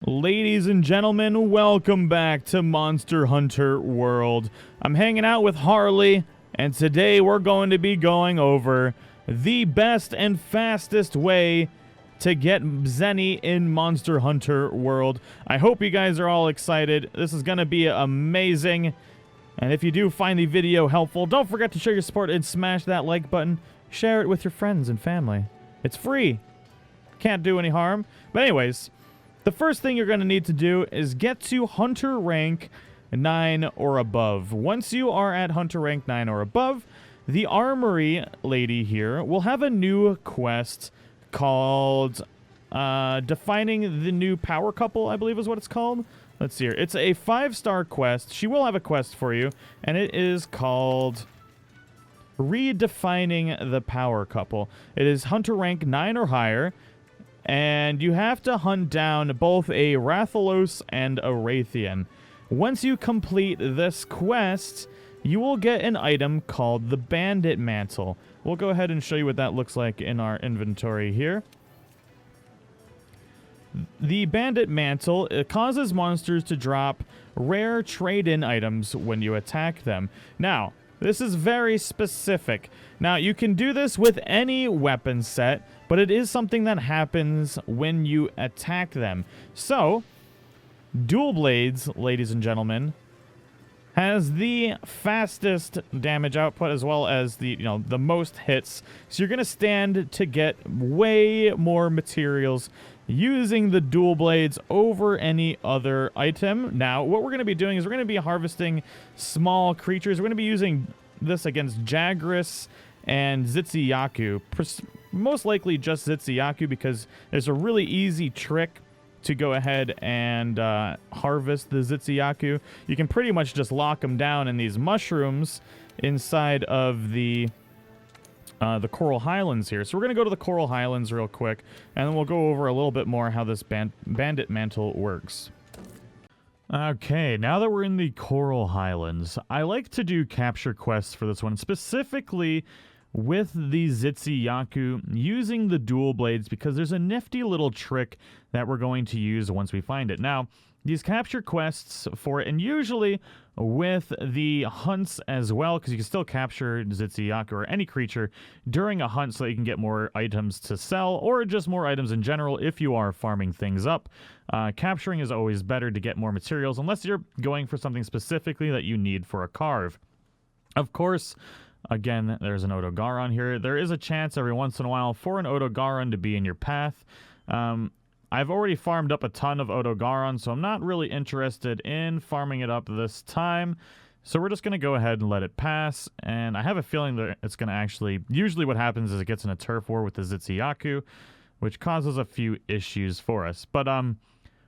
Ladies and gentlemen, welcome back to Monster Hunter World. I'm hanging out with Harley, and today we're going to be going over the best and fastest way to get Zenny in Monster Hunter World. I hope you guys are all excited. This is going to be amazing. And if you do find the video helpful, don't forget to show your support and smash that like button. Share it with your friends and family. It's free. Can't do any harm. But anyways, the first thing you're going to need to do is get to Hunter rank 9 or above. Once you are at Hunter rank 9 or above, the Armory lady here will have a new quest called Defining the New Power Couple, I believe is what it's called. Let's see here. It's a 5-star quest. She will have a quest for you, and it is called Redefining the Power Couple. It is Hunter rank 9 or higher. And you have to hunt down both a Rathalos and a Raytheon. Once you complete this quest, you will get an item called the Bandit Mantle. We'll go ahead and show you what that looks like in our inventory here. The Bandit Mantle, it causes monsters to drop rare trade-in items when you attack them. Now, this is very specific. Now, you can do this with any weapon set, but it is something that happens when you attack them. So, Dual Blades, ladies and gentlemen, has the fastest damage output as well as the, the most hits. So you're going to stand to get way more materials using the Dual Blades over any other item. Now, what we're going to be doing is we're going to be harvesting small creatures. We're going to be using this against Jagras and Zitsuyaku. Most likely just Zitsuyaku, because there's a really easy trick to go ahead and harvest the Zitsuyaku. You can pretty much just lock them down in these mushrooms inside of the Coral Highlands here. So we're going to go to the Coral Highlands real quick, and then we'll go over a little bit more how this Bandit Mantle works. Okay, now that we're in the Coral Highlands, I like to do capture quests for this one, specifically with the Zitsuyaku using the Dual Blades, because there's a nifty little trick that we're going to use once we find it. Now, these capture quests for it, and usually with the hunts as well, because you can still capture Zitsuyaku or any creature during a hunt so that you can get more items to sell, or just more items in general if you are farming things up. Capturing is always better to get more materials, unless you're going for something specifically that you need for a carve. Of course, again, there's an Odogaron here. There is a chance every once in a while for an Odogaron to be in your path. I've already farmed up a ton of Odogaron, so I'm not really interested in farming it up this time. So we're just going to go ahead and let it pass. And I have a feeling that it's going to actually... Usually what happens is it gets in a turf war with the Zitsuyaku, which causes a few issues for us. But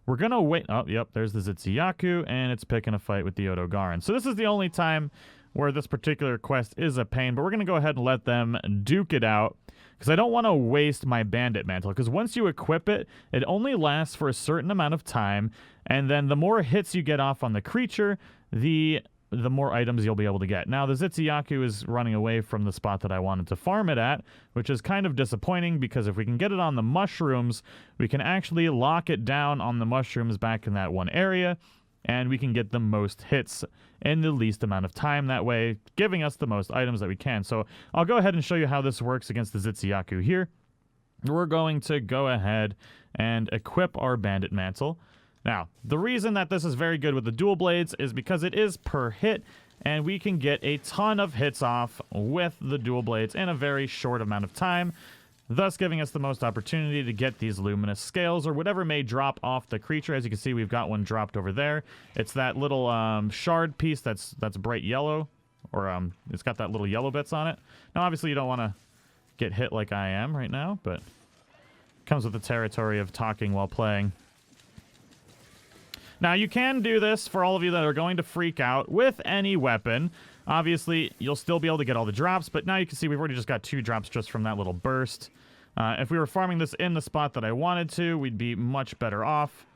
we're going to wait... Oh, yep, there's the Zitsuyaku, and it's picking a fight with the Odogaron. So this is the only time where this particular quest is a pain, but we're going to go ahead and let them duke it out, because I don't want to waste my Bandit Mantle, because once you equip it, it only lasts for a certain amount of time, and then the more hits you get off on the creature, the more items you'll be able to get. Now, the Zitsuyaku is running away from the spot that I wanted to farm it at, which is kind of disappointing, because if we can get it on the mushrooms, we can actually lock it down on the mushrooms back in that one area, and we can get the most hits in the least amount of time that way, giving us the most items that we can. So I'll go ahead and show you how this works against the Zitsuyaku here. We're going to go ahead and equip our Bandit Mantle. Now, the reason that this is very good with the Dual Blades is because it is per hit, and we can get a ton of hits off with the Dual Blades in a very short amount of time, thus giving us the most opportunity to get these luminous scales or whatever may drop off the creature. As you can see, we've got one dropped over there. It's that little shard piece that's bright yellow, or it's got that little yellow bits on it. Now, obviously, you don't want to get hit like I am right now, but it comes with the territory of talking while playing. Now, you can do this for all of you that are going to freak out with any weapon. Obviously, you'll still be able to get all the drops, but now you can see we've already just got 2 drops just from that little burst. If we were farming this in the spot that I wanted to, we'd be much better off.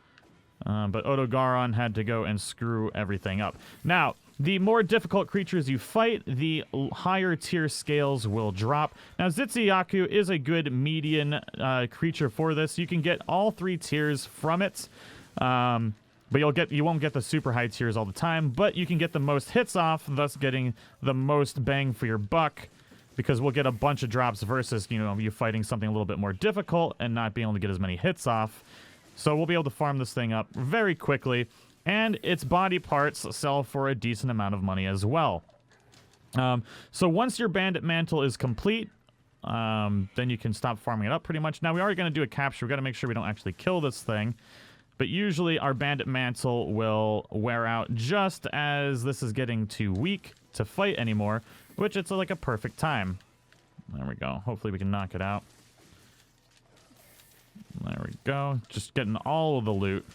But Odogaron had to go and screw everything up. Now, the more difficult creatures you fight, the higher tier scales will drop. Now, Zitsuyaku is a good median creature for this. You can get all 3 tiers from it. But you won't get the super high tiers all the time, but you can get the most hits off, thus getting the most bang for your buck, because we'll get a bunch of drops versus, you know, you fighting something a little bit more difficult and not being able to get as many hits off. So we'll be able to farm this thing up very quickly, and its body parts sell for a decent amount of money as well. So once your bandit mantle is complete, then you can stop farming it up pretty much. Now we are going to do a capture. We've got to make sure we don't actually kill this thing. But usually our bandit mantle will wear out just as this is getting too weak to fight anymore, which it's like a perfect time. There we go. Hopefully we can knock it out. There we go. Just getting all of the loot.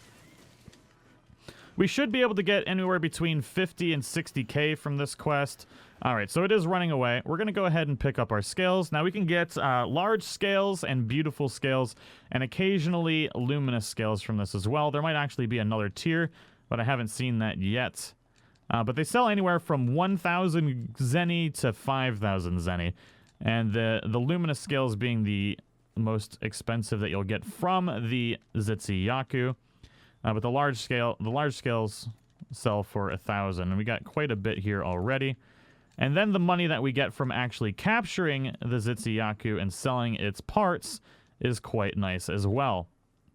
We should be able to get anywhere between 50 and 60k from this quest. Alright, so it is running away. We're going to go ahead and pick up our scales. Now we can get large scales and beautiful scales, and occasionally luminous scales from this as well. There might actually be another tier, but I haven't seen that yet. But they sell anywhere from 1,000 zenny to 5,000 zenny. And the luminous scales being the most expensive that you'll get from the Zitsuyaku. But the large scales sell for 1,000, and we got quite a bit here already. And then the money that we get from actually capturing the Zitsuyaku and selling its parts is quite nice as well.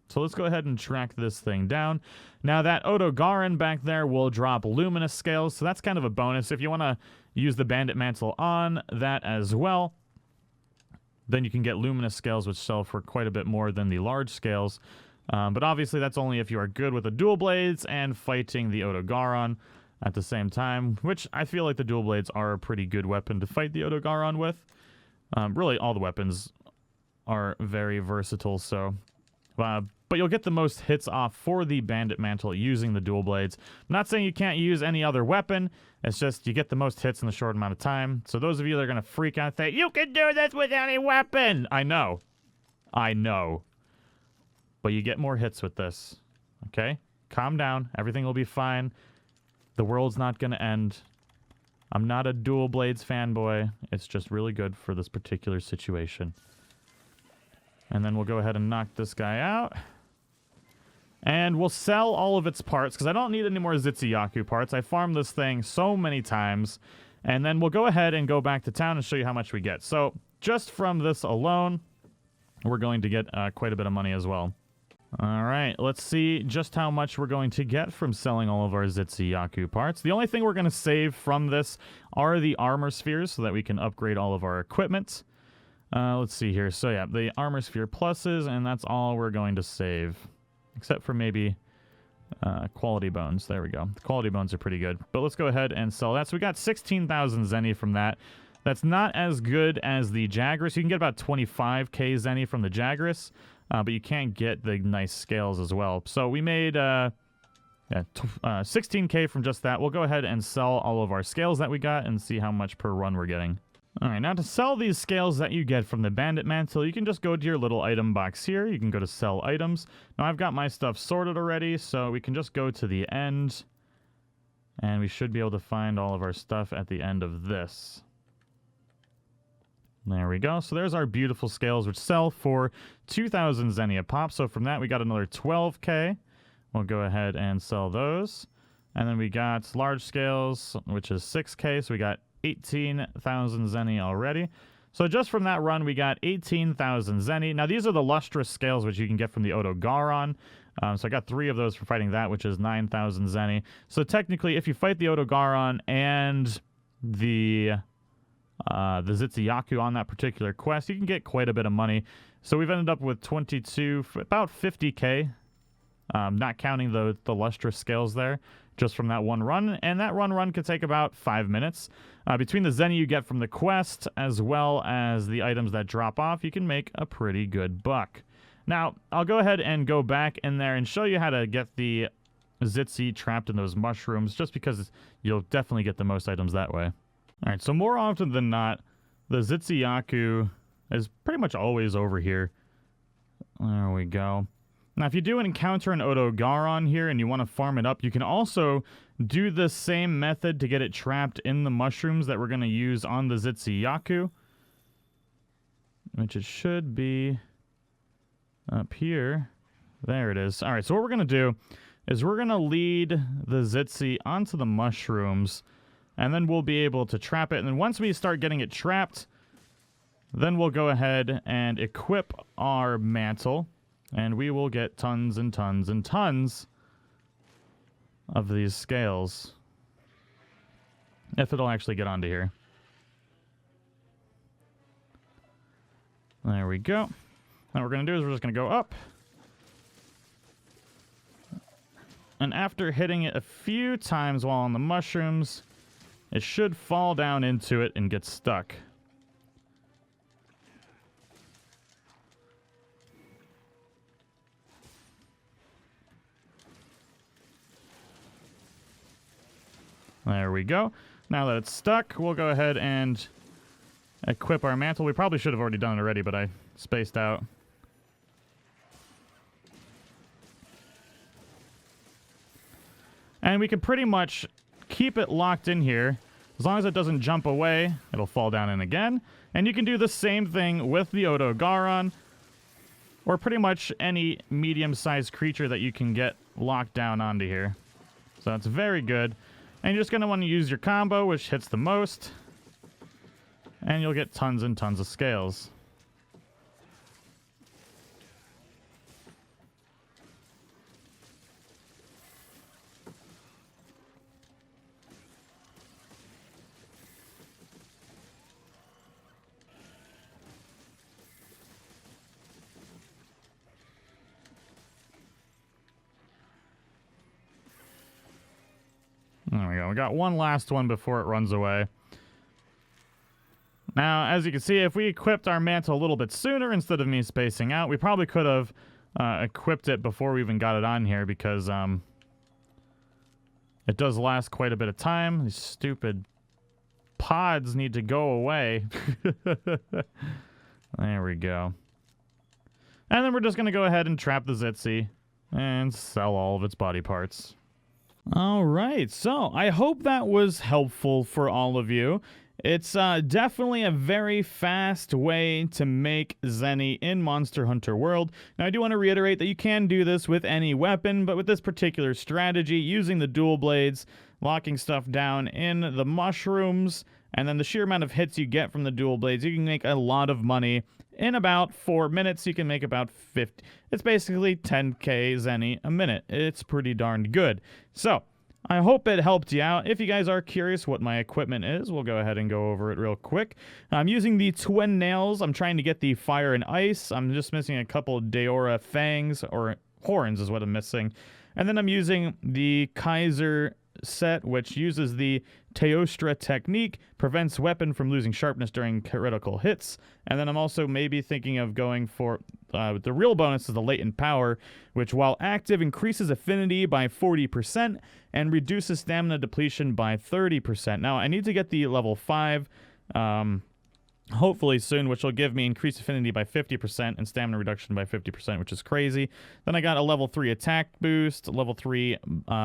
So let's go ahead and track this thing down. Now that Odogaron back there will drop luminous scales, so that's kind of a bonus. If you want to use the bandit mantle on that as well, then you can get luminous scales, which sell for quite a bit more than the large scales. But obviously that's only if you are good with the dual blades and fighting the Odogaron at the same time, which I feel like the dual blades are a pretty good weapon to fight the Odogaron with. Really, all the weapons are very versatile, so... but you'll get the most hits off for the bandit mantle using the dual blades. I'm not saying you can't use any other weapon, it's just you get the most hits in a short amount of time. So those of you that are going to freak out that you can do this with any weapon! I know. But you get more hits with this. Okay? Calm down. Everything will be fine. The world's not going to end. I'm not a dual blades fanboy. It's just really good for this particular situation. And then we'll go ahead and knock this guy out. And we'll sell all of its parts, because I don't need any more Zitsuyaku parts. I farmed this thing so many times. And then we'll go ahead and go back to town and show you how much we get. So, just from this alone, we're going to get quite a bit of money as well. Alright, let's see just how much we're going to get from selling all of our Zitsuyaku parts. The only thing we're going to save from this are the armor spheres, so that we can upgrade all of our equipment. Let's see here. So yeah, the armor sphere pluses, and that's all we're going to save. Except for maybe quality bones. There we go. The quality bones are pretty good. But let's go ahead and sell that. So we got 16,000 zenny from that. That's not as good as the Jagras. You can get about 25k zenny from the Jagras. But you can't get the nice scales as well. So we made 16k from just that. We'll go ahead and sell all of our scales that we got and see how much per run we're getting. Alright, now to sell these scales that you get from the bandit mantle, you can just go to your little item box here. You can go to sell items. Now I've got my stuff sorted already, so we can just go to the end. And we should be able to find all of our stuff at the end of this. There we go. So there's our beautiful scales, which sell for 2,000 zenny a pop. So from that, we got another 12k. We'll go ahead and sell those. And then we got large scales, which is 6k. So we got 18,000 zenny already. So just from that run, we got 18,000 zenny. Now, these are the lustrous scales, which you can get from the Odogaron. So I got 3 of those for fighting that, which is 9,000 zenny. So technically, if you fight the Odogaron and the Zitsuyaku on that particular quest, you can get quite a bit of money. So we've ended up with 22, about 50k, not counting the lustrous scales there, just from that one run. And that run could take about 5 minutes. Between the zenny you get from the quest, as well as the items that drop off, you can make a pretty good buck. Now, I'll go ahead and go back in there and show you how to get the Zitsi trapped in those mushrooms, just because you'll definitely get the most items that way. Alright, so more often than not, the Zitsuyaku is pretty much always over here. There we go. Now, if you do encounter an Odogaron here and you want to farm it up, you can also do the same method to get it trapped in the mushrooms that we're going to use on the Zitsuyaku. Which it should be up here. There it is. All right, so what we're going to do is we're going to lead the ZENNY onto the mushrooms, and then we'll be able to trap it. And then once we start getting it trapped, then we'll go ahead and equip our mantle, and we will get tons and tons and tons of these scales. If it'll actually get onto here. There we go. Now what we're going to do is we're just going to go up. And after hitting it a few times while on the mushrooms, it should fall down into it and get stuck. There we go. Now that it's stuck, we'll go ahead and equip our mantle. We probably should have already done it already, but I spaced out. And we can pretty much keep it locked in here. As long as it doesn't jump away, it'll fall down in again. And you can do the same thing with the Odogaron, or pretty much any medium-sized creature that you can get locked down onto here. So that's very good. And you're just going to want to use your combo, which hits the most. And you'll get tons and tons of scales. There we go. We got one last one before it runs away. Now, as you can see, if we equipped our mantle a little bit sooner instead of me spacing out, we probably could have equipped it before we even got it on here, because it does last quite a bit of time. These stupid pods need to go away. There we go. And then we're just going to go ahead and trap the ZENNY and sell all of its body parts. All right, so I hope that was helpful for all of you. It's definitely a very fast way to make ZENNY in Monster Hunter World. Now, I do want to reiterate that you can do this with any weapon, but with this particular strategy, using the dual blades, locking stuff down in the mushrooms, and then the sheer amount of hits you get from the dual blades, you can make a lot of money. In about 4 minutes, you can make about 50. It's basically 10k ZENNY a minute. It's pretty darned good. So, I hope it helped you out. If you guys are curious what my equipment is, we'll go ahead and go over it real quick. I'm using the twin nails. I'm trying to get the fire and ice. I'm just missing a couple of Deora fangs, or horns is what I'm missing. And then I'm using the Kaiser set, which uses the Teostra technique, prevents weapon from losing sharpness during critical hits. And then I'm also maybe thinking of going for the real bonus is the latent power, which while active increases affinity by 40% and reduces stamina depletion by 30%. Now I need to get the level 5 hopefully soon, which will give me increased affinity by 50% and stamina reduction by 50%, which is crazy. Then I got a level 3 attack boost, level 3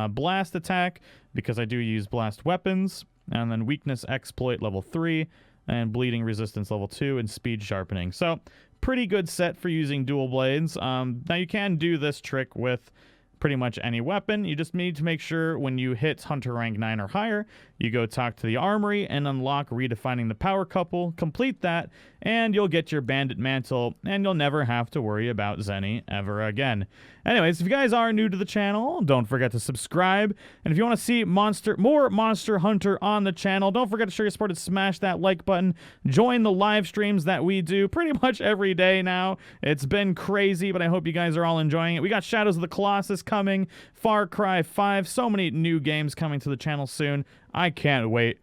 blast attack, because I do use blast weapons, and then weakness exploit level 3, and bleeding resistance level 2, and speed sharpening. So, pretty good set for using dual blades. Now you can do this trick with pretty much any weapon. You just need to make sure when you hit Hunter rank 9 or higher, you go talk to the armory and unlock redefining the power couple, complete that, and you'll get your bandit mantle, and you'll never have to worry about ZENNY ever again. Anyways, if you guys are new to the channel, don't forget to subscribe, and if you want to see more Monster Hunter on the channel, don't forget to show your support and smash that like button. Join the live streams that we do pretty much every day now. It's been crazy, but I hope you guys are all enjoying it. We got Shadows of the Colossus coming, Far Cry 5, so many new games coming to the channel soon. I can't wait.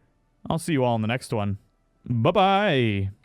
I'll see you all in the next one. Bye-bye.